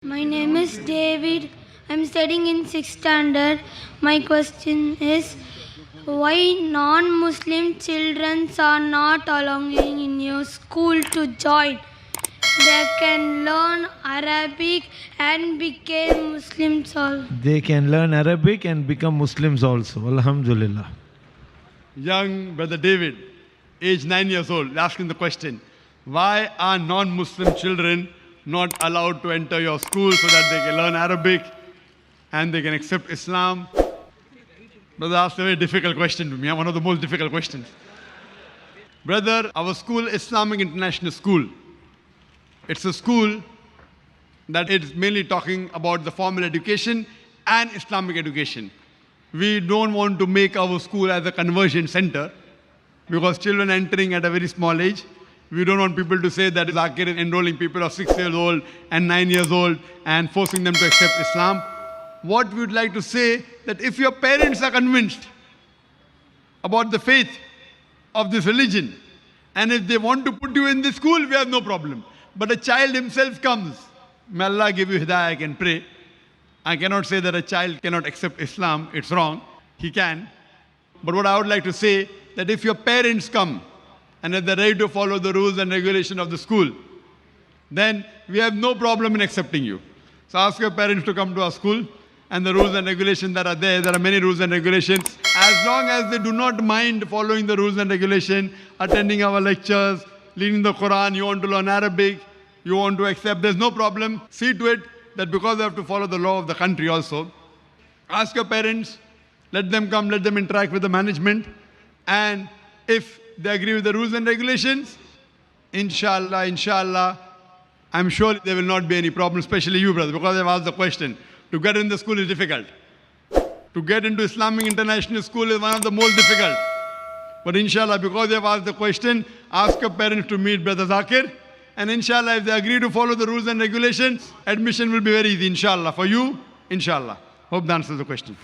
My name is David. I'm studying in 6th standard. My question is, why non-Muslim children are not allowed in your school to join? They can learn Arabic and become Muslims also. They can learn Arabic and become Muslims also. Alhamdulillah. Young brother David, age 9 years old, asking the question, why are non-Muslim children not allowed to enter your school so that they can learn Arabic and they can accept Islam? Brother asked a very difficult question to me, one of the most difficult questions. Brother, our school, Islamic International School, it's a school that is mainly talking about the formal education and Islamic education. We don't want to make our school as a conversion center because children entering at a very small age, we don't want people to say that Zakir is enrolling people of 6 years old and 9 years old and forcing them to accept Islam. What we would like to say that if your parents are convinced about the faith of this religion and if they want to put you in this school, we have no problem. But a child himself comes, may Allah give you hidayah, I can pray. I cannot say that a child cannot accept Islam, it's wrong, he can. But what I would like to say, that if your parents come and if they're ready to follow the rules and regulation of the school, then we have no problem in accepting you. So ask your parents to come to our school and the rules and regulations that are there are many rules and regulations. As long as they do not mind following the rules and regulations, attending our lectures, reading the Quran, you want to learn Arabic, you want to accept, there's no problem. See to it that because they have to follow the law of the country also. Ask your parents, let them come, let them interact with the management, and if they agree with the rules and regulations, inshallah, I'm sure there will not be any problem, especially you, brother, because I've asked the question. To get in the school is difficult. To get into Islamic International School is one of the most difficult. But inshallah, because they've asked the question, ask your parents to meet Brother Zakir. And inshallah, if they agree to follow the rules and regulations, admission will be very easy, inshallah. For you, inshallah. Hope that answers the question.